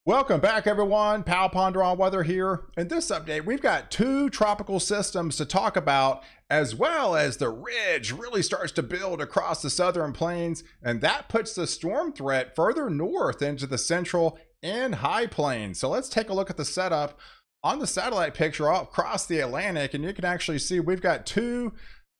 Welcome back, everyone. Pal Ponder on Weather here. In this update, we've got two tropical systems to talk about, as well as the ridge really starts to build across the southern plains, and that puts the storm threat further north into the central and high plains. So let's take a look at the setup on the satellite picture all across the Atlantic, and you can actually see we've got two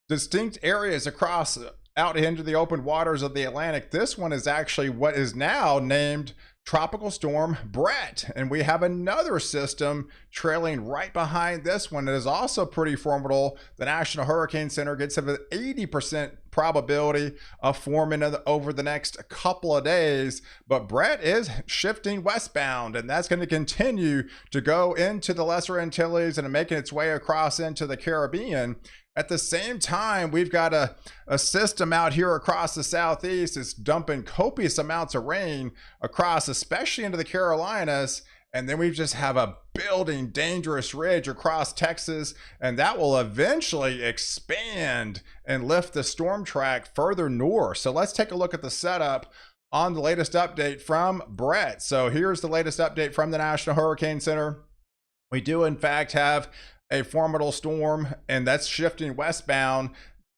distinct areas across out into the open waters of the Atlantic. This one is actually what is now named Tropical Storm Brett, and we have another system trailing right behind this one that is also pretty formidable. The National Hurricane Center gets an 80% probability of forming over the next couple of days, but Brett is shifting westbound, and that's going to continue to go into the Lesser Antilles and making its way across into the Caribbean. At the same time, we've got a system out here across the southeast. It's dumping copious amounts of rain across, especially into the Carolinas. And then we just have a building dangerous ridge across Texas, and that will eventually expand and lift the storm track further north. So let's take a look at the setup on the latest update from Brett. So here's the latest update from the National Hurricane Center. We do, in fact, have a formidable storm, and that's shifting westbound.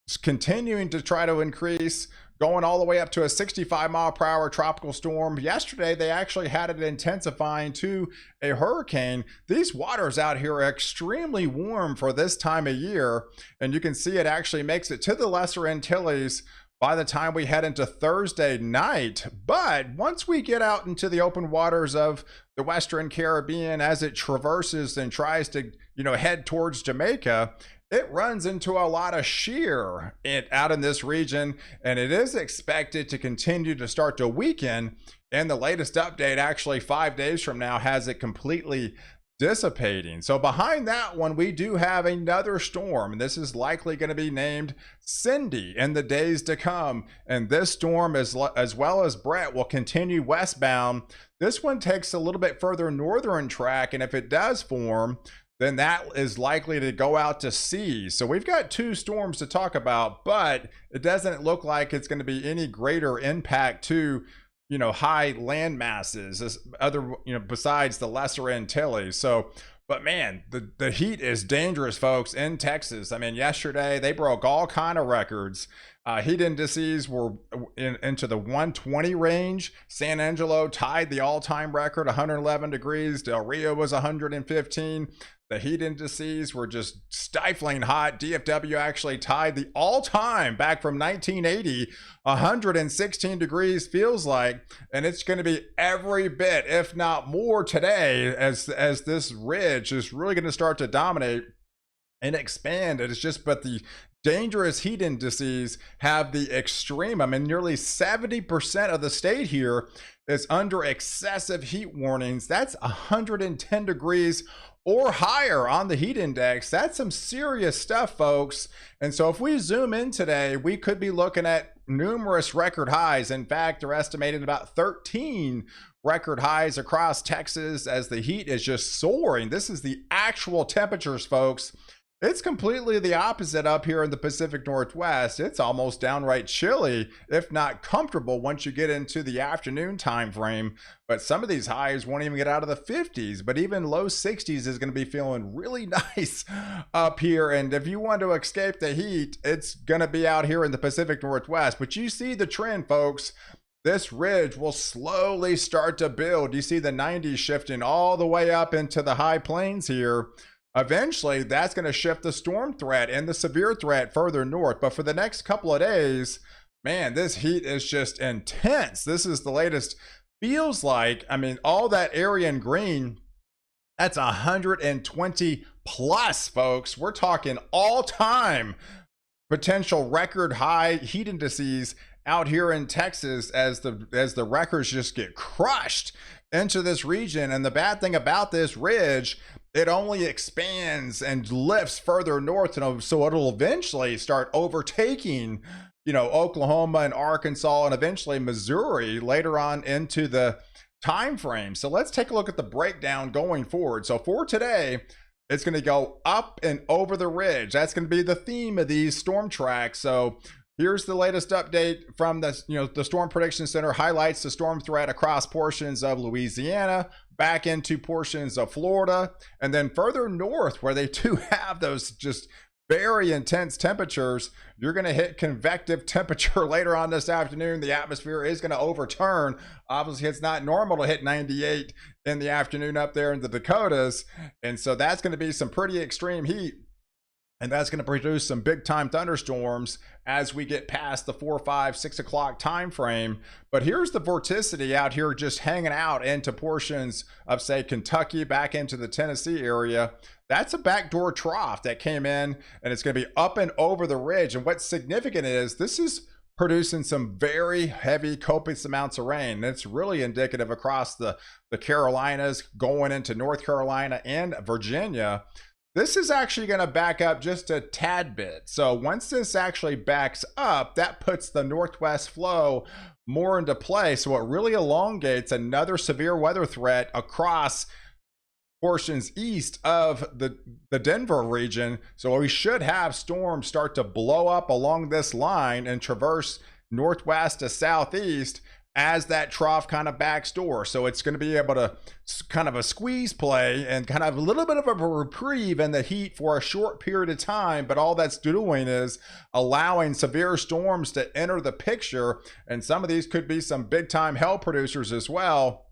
It's continuing to try to increase, going all the way up to a 65-mile-per-hour tropical storm. Yesterday, they actually had it intensifying to a hurricane. These waters out here are extremely warm for this time of year, and you can see it actually makes it to the Lesser Antilles by the time we head into Thursday night. But once we get out into the open waters of the Western Caribbean, as it traverses and tries to, head towards Jamaica, it runs into a lot of shear out in this region, and it is expected to continue to start to weaken. And the latest update, actually 5 days from now, has it completely dissipating. So behind that one, we do have another storm, and this is likely going to be named Cindy in the days to come. And this storm, as well as Brett, will continue westbound. This one takes a little bit further northern track, and if it does form, then that is likely to go out to sea. So we've got two storms to talk about, but it doesn't look like it's going to be any greater impact to high land masses besides the Lesser Antilles. So, but man, the heat is dangerous, folks, in Texas. I mean, yesterday they broke all kind of records. Heat indices were into the 120 range. San Angelo tied the all-time record, 111 degrees. Del Rio was 115. The heat indices were just stifling hot. DFW actually tied the all-time back from 1980, 116 degrees feels like, and it's going to be every bit, if not more, today as this ridge is really going to start to dominate and expand. It is just, but the dangerous heat indices have the extreme. I mean, nearly 70% of the state here is under excessive heat warnings. That's 110 degrees or higher on the heat index. That's some serious stuff, folks. And so if we zoom in today, we could be looking at numerous record highs. In fact, they're estimating about 13 record highs across Texas as the heat is just soaring. This is the actual temperatures, folks. It's completely the opposite up here in the Pacific Northwest. It's almost downright chilly, if not comfortable, once you get into the afternoon time frame. But some of these highs won't even get out of the 50s, but even low 60s is going to be feeling really nice up here. And if you want to escape the heat, it's going to be out here in the Pacific Northwest. But you see the trend, folks. This ridge will slowly start to build. You see the 90s shifting all the way up into the high plains here. Eventually, that's going to shift the storm threat and the severe threat further north. But for the next couple of days, man, this heat is just intense. This is the latest. Feels like, I mean, all that area in green, that's 120 plus, folks. We're talking all-time potential record high heat indices out here in Texas as the records just get crushed into this region. And the bad thing about this ridge, it only expands and lifts further north, so it'll eventually start overtaking, Oklahoma and Arkansas and eventually Missouri later on into the time frame. So let's take a look at the breakdown going forward. So for today, it's going to go up and over the ridge. That's going to be the theme of these storm tracks. So Here's the latest update from the Storm Prediction Center. Highlights the storm threat across portions of Louisiana, back into portions of Florida, and then further north where they do have those just very intense temperatures. You're going to hit convective temperature later on this afternoon. The atmosphere is going to overturn. Obviously, it's not normal to hit 98 in the afternoon up there in the Dakotas, and so that's going to be some pretty extreme heat. And that's going to produce some big time thunderstorms as we get past the 4, 5, 6 o'clock time frame. But here's the vorticity out here just hanging out into portions of, say, Kentucky, back into the Tennessee area. That's a backdoor trough that came in, and it's going to be up and over the ridge. And what's significant is this is producing some very heavy, copious amounts of rain. And it's really indicative across the Carolinas, going into North Carolina and Virginia. This is actually going to back up just a tad bit. So once this actually backs up, that puts the northwest flow more into play. So it really elongates another severe weather threat across portions east of the Denver region. So we should have storms start to blow up along this line and traverse northwest to southeast as that trough kind of backdoor. So it's going to be able to kind of a squeeze play and kind of a little bit of a reprieve in the heat for a short period of time. But all that's doing is allowing severe storms to enter the picture. And some of these could be some big time hell producers as well,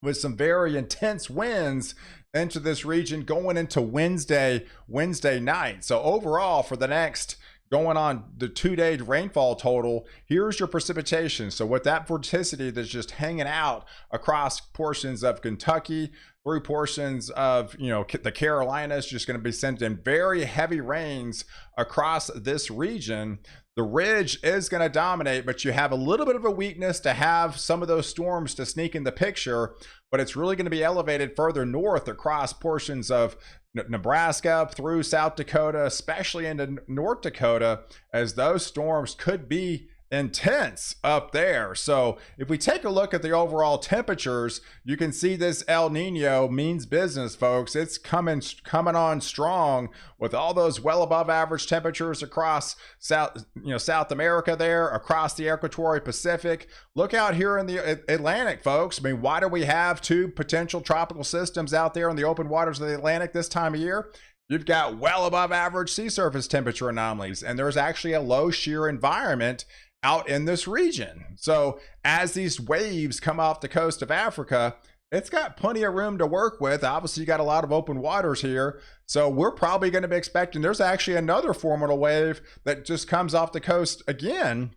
with some very intense winds into this region going into Wednesday night. So overall, for the next going on the 2-day rainfall total, here's your precipitation. So with that vorticity that's just hanging out across portions of Kentucky, through portions of the Carolinas, just going to be sending very heavy rains across this region. The ridge is going to dominate, but you have a little bit of a weakness to have some of those storms to sneak in the picture, but it's really going to be elevated further north across portions of Nebraska through South Dakota, especially into North Dakota, as those storms could be intense up there. So if we take a look at the overall temperatures, you can see this El Nino means business, folks. It's coming on strong with all those well above average temperatures across South America there, across the equatorial Pacific. Look out here in the Atlantic, folks. I mean, why do we have 2 potential tropical systems out there in the open waters of the Atlantic this time of year? You've got well above average sea surface temperature anomalies, and there's actually a low shear environment out in this region. So as these waves come off the coast of Africa, it's got plenty of room to work with. Obviously, you got a lot of open waters here. So we're probably going to be expecting, there's actually another formidable wave that just comes off the coast again.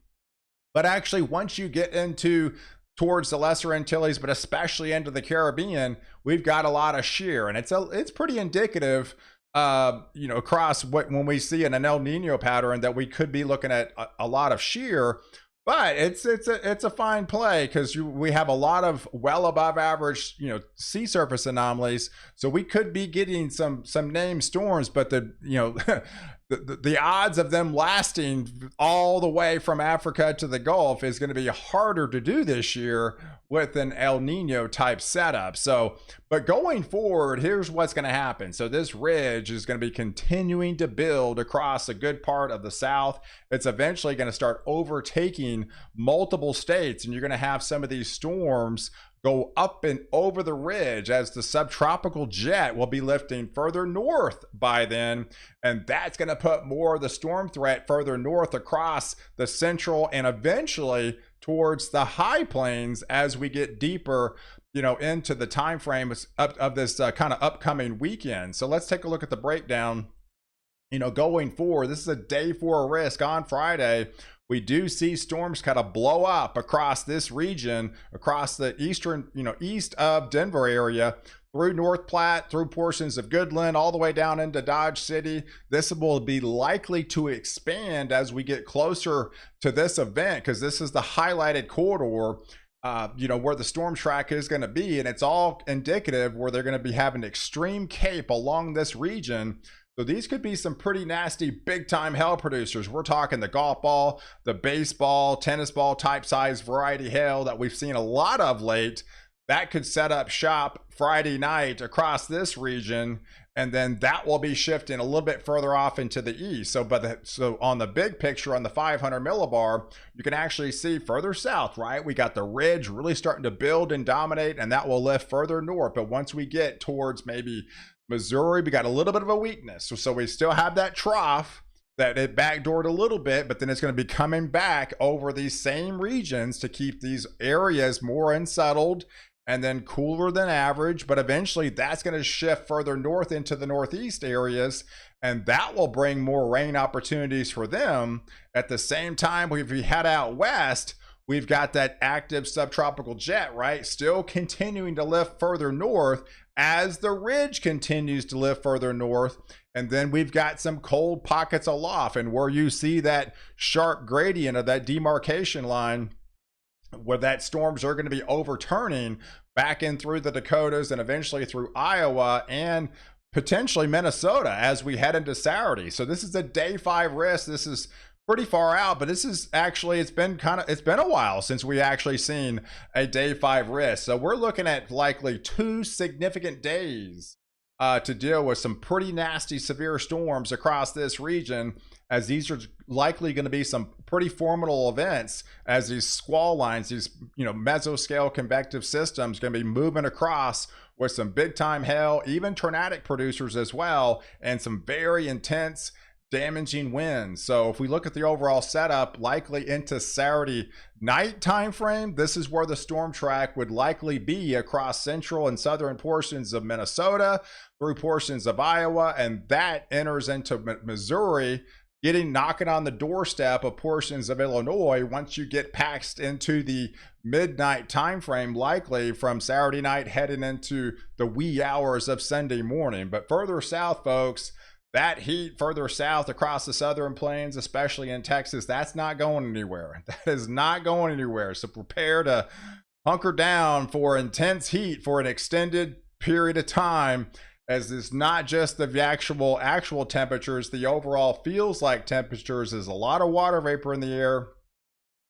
But actually, once you get into towards the Lesser Antilles, but especially into the Caribbean, we've got a lot of shear, and it's pretty indicative across when we see an El Nino pattern that we could be looking at a lot of shear. But it's a fine play because we have a lot of well above average sea surface anomalies, so we could be getting some named storms, but the odds of them lasting all the way from Africa to the Gulf is going to be harder to do this year with an El Nino type setup. So, but going forward, here's what's going to happen. So this ridge is going to be continuing to build across a good part of the South. It's eventually going to start overtaking multiple states, and you're going to have some of these storms go up and over the ridge as the subtropical jet will be lifting further north by then. And that's going to put more of the storm threat further north across the central and eventually towards the high plains as we get deeper into the time frame of this kind of upcoming weekend. So let's take a look at the breakdown. Going forward, this is a day 4 risk on Friday. We do see storms kind of blow up across this region, across the eastern, east of Denver area, through North Platte, through portions of Goodland, all the way down into Dodge City. This will be likely to expand as we get closer to this event, because this is the highlighted corridor, where the storm track is going to be. And it's all indicative where they're going to be having extreme cape along this region. So these could be some pretty nasty big time hail producers. We're talking the golf ball, the baseball, tennis ball type size variety hail that we've seen a lot of late. That could set up shop Friday night across this region. and then that will be shifting a little bit further off into the east. So on the big picture on the 500 millibar, you can actually see further south, right? We got the ridge really starting to build and dominate, and that will lift further north. But once we get towards maybe Missouri, we got a little bit of a weakness. So we still have that trough that it backdoored a little bit, but then it's going to be coming back over these same regions to keep these areas more unsettled and then cooler than average. But eventually that's going to shift further north into the northeast areas, and that will bring more rain opportunities for them. At the same time, if we head out west, we've got that active subtropical jet, right? Still continuing to lift further north as the ridge continues to lift further north. And then we've got some cold pockets aloft, and where you see that sharp gradient of that demarcation line, where that storms are going to be overturning back in through the Dakotas and eventually through Iowa and potentially Minnesota as we head into Saturday. So this is a day 5 risk. This is pretty far out, but this is actually, it's been a while since we actually seen a day 5 risk. So we're looking at likely 2 significant days to deal with some pretty nasty severe storms across this region, as these are likely going to be some pretty formidable events as these squall lines, these mesoscale convective systems, going to be moving across with some big time hail, even tornadic producers as well, and some very intense damaging winds. So if we look at the overall setup, likely into Saturday night time frame, this is where the storm track would likely be across central and southern portions of Minnesota through portions of Iowa, and that enters into Missouri, knocking on the doorstep of portions of Illinois once you get past into the midnight time frame, likely from Saturday night heading into the wee hours of Sunday morning. But further south, folks, that heat further south across the southern plains, especially in Texas, that's not going anywhere. That is not going anywhere. So prepare to hunker down for intense heat for an extended period of time, as it's not just the actual temperatures. The overall feels like temperatures is a lot of water vapor in the air,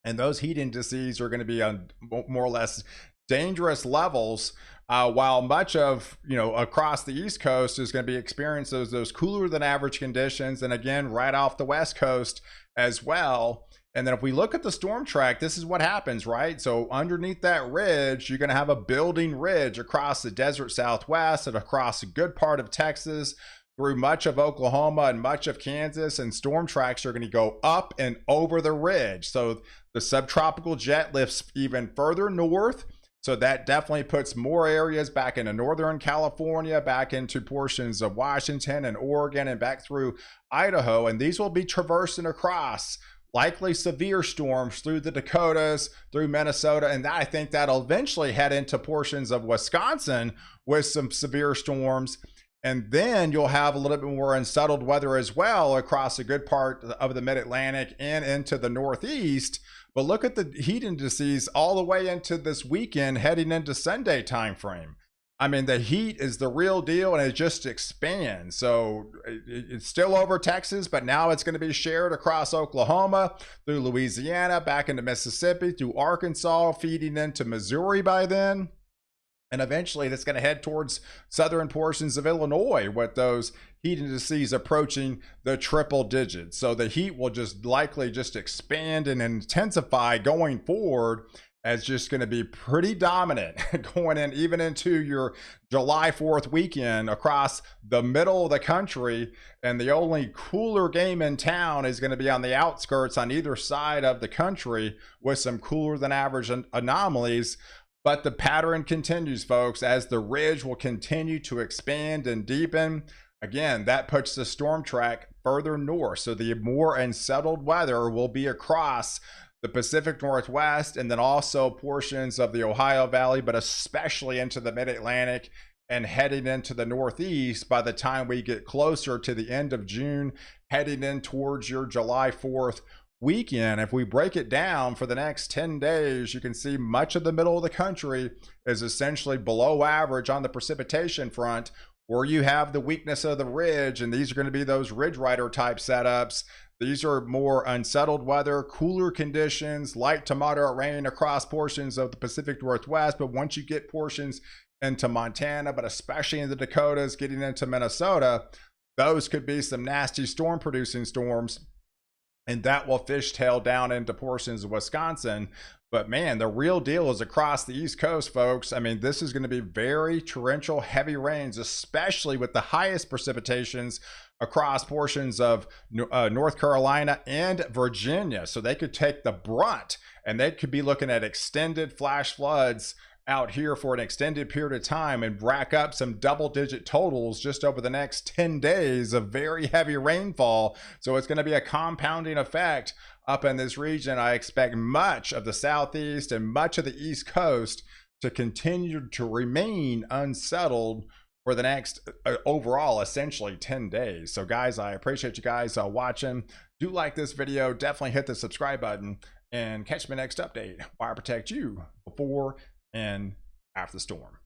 and those heat indices are going to be on more or less dangerous levels, while much of across the East Coast is going to be experiencing those cooler than average conditions, and again right off the West Coast as well. And then if we look at the storm track, this is what happens, right? So underneath that ridge, you're going to have a building ridge across the desert Southwest and across a good part of Texas, through much of Oklahoma and much of Kansas, and storm tracks are going to go up and over the ridge. So the subtropical jet lifts even further north. So that definitely puts more areas back into Northern California, back into portions of Washington and Oregon, and back through Idaho. And these will be traversing across likely severe storms through the Dakotas, through Minnesota. And I think that'll eventually head into portions of Wisconsin with some severe storms. And then you'll have a little bit more unsettled weather as well across a good part of the mid-Atlantic and into the Northeast. But look at the heat indices all the way into this weekend, heading into Sunday time frame. I mean, the heat is the real deal, and it just expands. So it's still over Texas, but now it's going to be shared across Oklahoma, through Louisiana, back into Mississippi, through Arkansas, feeding into Missouri by then. And eventually that's going to head towards southern portions of Illinois with those heat indices approaching the triple digits. So the heat will just likely just expand and intensify going forward, as just going to be pretty dominant going in even into your July 4th weekend across the middle of the country. And the only cooler game in town is going to be on the outskirts on either side of the country with some cooler than average anomalies. But the pattern continues, folks, as the ridge will continue to expand and deepen. Again, that puts the storm track further north. So the more unsettled weather will be across the Pacific Northwest, and then also portions of the Ohio Valley, but especially into the mid-Atlantic and heading into the Northeast by the time we get closer to the end of June, heading in towards your July 4th weekend. If we break it down for the next 10 days, you can see much of the middle of the country is essentially below average on the precipitation front, where you have the weakness of the ridge, and these are going to be those ridge rider type setups. These are more unsettled weather, cooler conditions, light to moderate rain across portions of the Pacific Northwest. But once you get portions into Montana, but especially in the Dakotas, getting into Minnesota, those could be some nasty storm producing storms, and that will fishtail down into portions of Wisconsin. But man, the real deal is across the East Coast, folks. I mean, this is going to be very torrential, heavy rains, especially with the highest precipitations across portions of North Carolina and Virginia. So they could take the brunt, and they could be looking at extended flash floods out here for an extended period of time and rack up some double-digit totals just over the next 10 days of very heavy rainfall. So it's going to be a compounding effect up in this region. I expect much of the Southeast and much of the East Coast to continue to remain unsettled for the next overall essentially 10 days. So guys, I appreciate you guys watching. Do like this video, definitely hit the subscribe button, and catch me next update where I protect you before and after the storm.